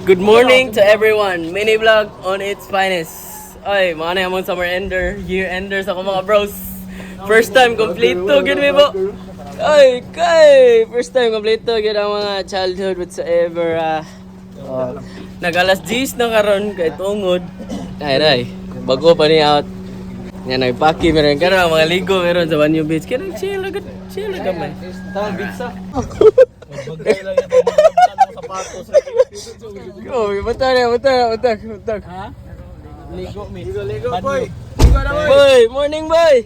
Good morning to everyone. Mini vlog on its finest. Ay, mga na yung summer ender, year enders ako mga bros. First time complete to, gid mi po. Ay, first time complete to, gid ang mga childhood whatsoever. Nag-alas 10 na karon kay tungod. Ay, bago pa ni out. Yan, nagpaki meron karon mga ligo meron sa Banyo Beach. Kaya chill agad man. Tawag bitsa. Bagay lang yung sapatos. Oh, buta. Ha? Ligo, boy. Boy, morning, boy.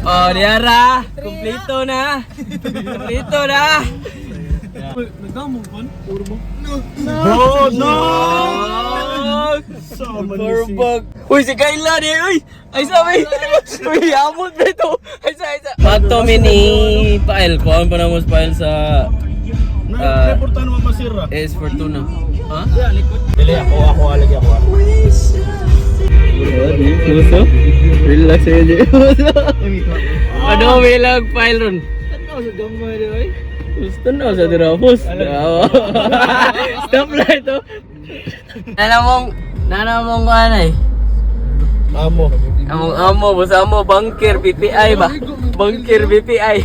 Oh, Diara. Kompleto na. Nagdamong kon? Puro mo? No! Corbag. Uy, si Kayla di. Uy! Ay, sabi. Uy, amot na ito. Ay, sa. Pagto mini file. Kuhaan pa naman file sa... Reportan mo masira. S Fortuna. Ha? Dili, ako alagi ako. Puso? Relax aja. Ano may lag file ron? Ano sa gamay di oy? Gusto na sa dirapos. Stop lang ito. Nanamong ano eh. Amo, basta amo, bunker BPI ba? Bunker BPI.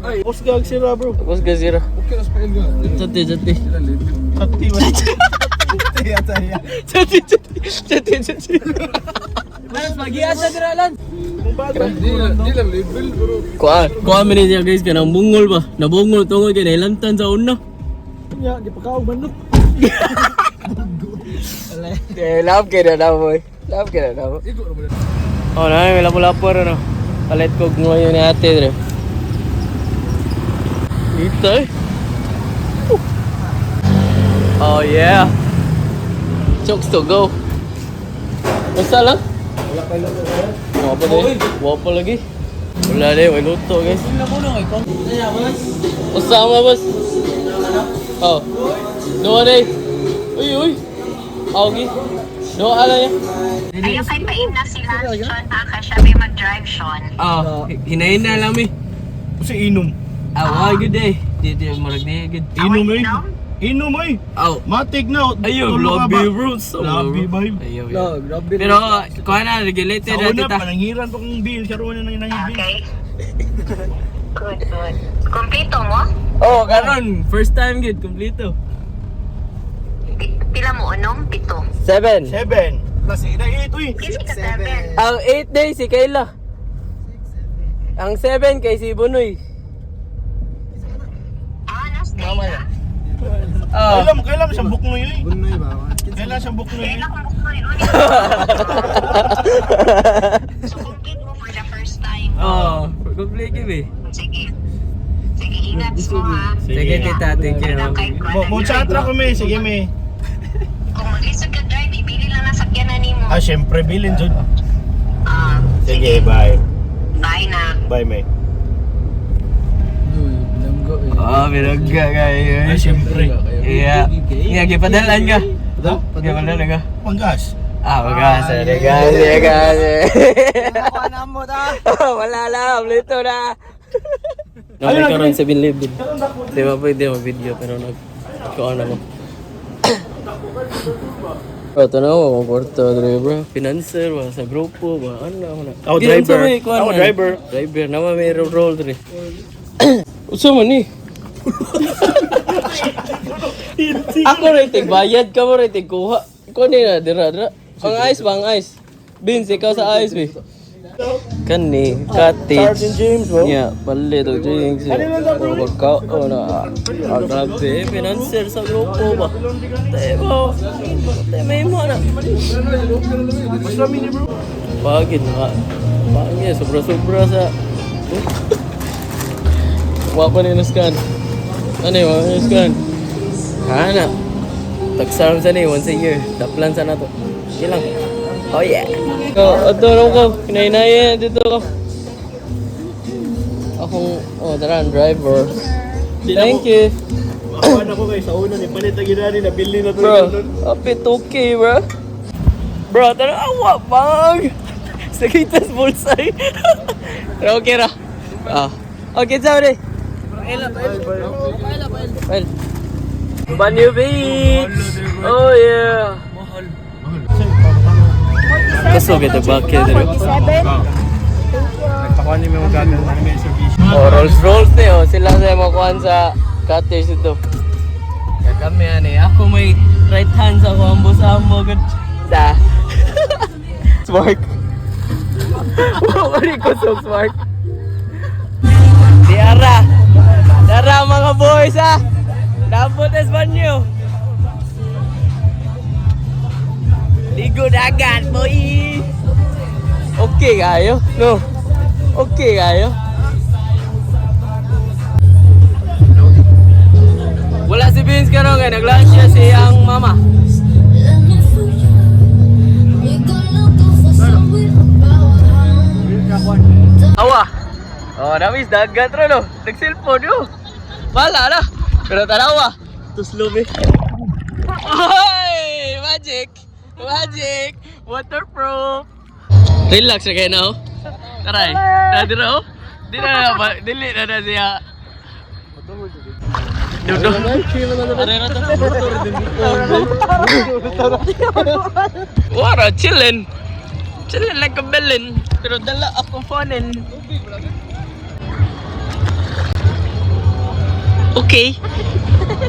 Ay, usgag sira bro. Tapos ka zero. Okay na spell ga. Chati. Chati. Mas magiya sa diralan. Kung bago. Di lang level bro. Kuha mo niya guys, kanang bungol ba? Nabungol tungod kaya nailantan sa una. Nya, di pa kaog man no. Love ka na boy. Oh, may lapo-lapo rin, no? Palit ko ngayon ni ate, dre. Dito, eh. Oh, yeah. Chokes to go. Basta lang? Wapa lagi. Wala din, may luto, guys. Usama, boss. Oh. Doa day. Uy. Augi. Doa lang yan. Ayun kay pain na si Lance Sean baka siya may mag-drive Sean. Hinayin na lang eh. Kasi inom. Wag good eh. Di marag di good. Inom eh. Inom eh. Matik na. Ayaw, lobby bro. Lobby ba? Ayaw. Pero kuha na, regulated Sa na una, tita. pananghiran pa kong bill. Karoon na nang bill. Okay. Good. Kompleto mo? Oh, karon first time good, kompleto. Pila mo unong? 7. 7. 7. Plus 8 uy. Kasi ka 7. Ang 8 days si Kayla. Ang 7 kay si Bunoy. Last day na. Kailan siyang buknoy eh. Kailan siyang buknoy eh. Kailan kong gusto yun? So complete mo for the first time. Complete eh. Sige, ingat mo ha. Sige tita, thank you. Mo-chatra ko me, sige me. Kung mag-isag ka drive, ibili lang ang sakyanan ni mo. Syempre, bilin dyan. Sige, bye. bye na. Bye, me. Binagga kayo. Syempre. Iya. Nga, gipadalan ka. Gipadalan ka. Panggas. Magas. Gas. Wala lang, lito na. Nagkaroon sa 7-Eleven. Di ba pwede mag-video pero nag-kuhan ako. Bro, ito na ako, mga kwarto, bro. Financer, ba, sa grupo, ba, ano. Ako driver. Driver, naman may role, dre. Uso man eh. Ako rating, bayad ka mo rating, kuha. Ikaw nila, dira. Ang ice. Vince, ikaw sa ice, be. Kani, cottage. Sergeant James, bro. Yeah, palit o drinks. Pagkao na. Grabe, financer sa grupo ba? Tayo may mo na. Mas kami ni bro. Pagin nga. Sobra-sobra sa... Wapa na yung scan. Ano yung scan? Hana. Tagsarang sa ni, once a year. Taplan sa na to. Ilang. Oh yeah. Ito lang ko. Kinahinaya dito ko. Akong, driver. Thank you. Akuan ako kayo sa una ni palit ang ginani na bilhin na to. Bro, apit okay bro. Bro, tanawa bang. Sakitas bulsay. Okay ra. Okay, sorry. Pail. Banyo Beach! Oh yeah! Kusog ito bakit ito. Nagpakuha niyo mga gagal na may service. Oh, Rolls na yun. Sila sa makuhaan sa cottage ito. Kaya kami yan eh. Ako may right hand sa combo sa mo. Da. Smart. Wala ko so smart. Diara. Diara mga boys ha. Dapat es banyo. Ligo dagat boy. Okay kayo? No. Okay kayo? Wala si Vince karon kay nag-lunch siya siyang mama. Awa. Oh, namis dagat ro no. Nag-cellphone yo. Bala na. Pero tanawa. Tuslumi. Oy, magic. Magic. Waterproof. Relax na kayo na oh. Taray. Nadira oh. Dili na siya. Dudo. Wara, chillin'. Chillin' like a bellin. Pero dala akong phonin. Okay.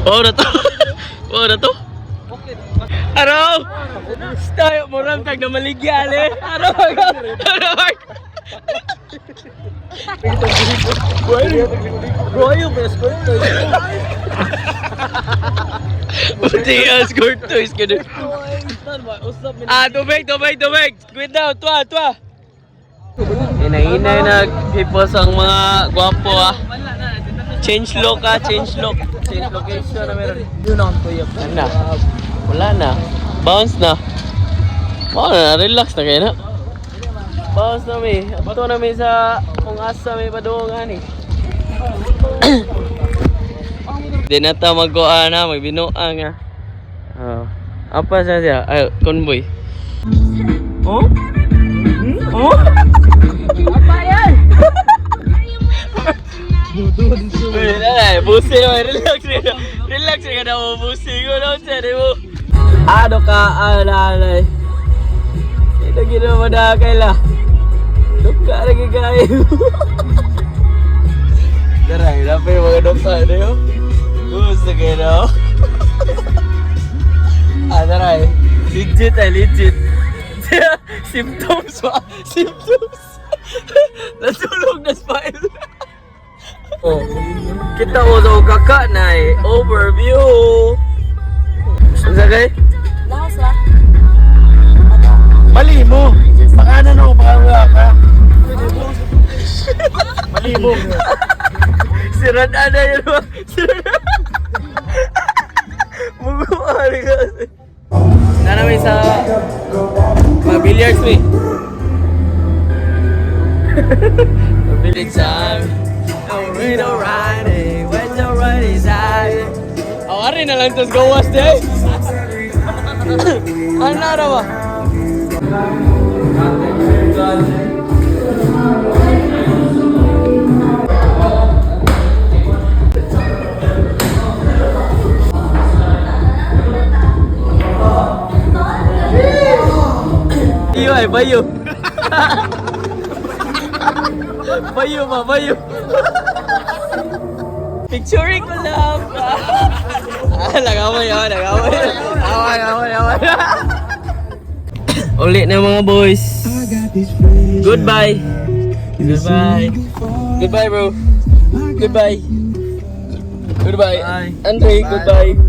Ora to. Ora to. Araw! Tayo mo ram tag na maligyan eh. Araw! Araw! Royal escort to. Buti escort to is gonna. Ah, tubig. Quit down, twa. Inay nag-hipos ang mga gwapo ah. Change look. Change location na meron. Yun ang tuyok. Ano? Wala na. Bounce na. Relax na kayo na. Bounce na may. Ato na may sa kung asa may paduungan eh. Di na ta mag-goa na, magbinuang nga. Apa siya? Ay, convoy. Oh? Oh? Apa yan? Busi mo, relax ka na mo, busi ko na, sari mo. Ano ka, alalay? Ito ginawa na kaila. Duka lagi kayo. Taray, dapat yung mga duka na yun. Gusto kayo na. Taray, legit. Symptoms ba? Symptoms. Natulog na smile. Oh, kita mo daw kaka na eh. Overview. Saan kay? Mali mo. Baka na baka wala ka. Mali mo. Sirada na yun. Muguari kasi. Nanamay sa mga billiards mo eh. Billiards time. We're riding, when the ride is high. Awari na lang tos gawas day. Ano na ba? Iyo ay bayo. Bayo. Picturing ko lang. Nag-away. Ulit na mga boys. Goodbye. Goodbye bro. Goodbye. Andre, goodbye.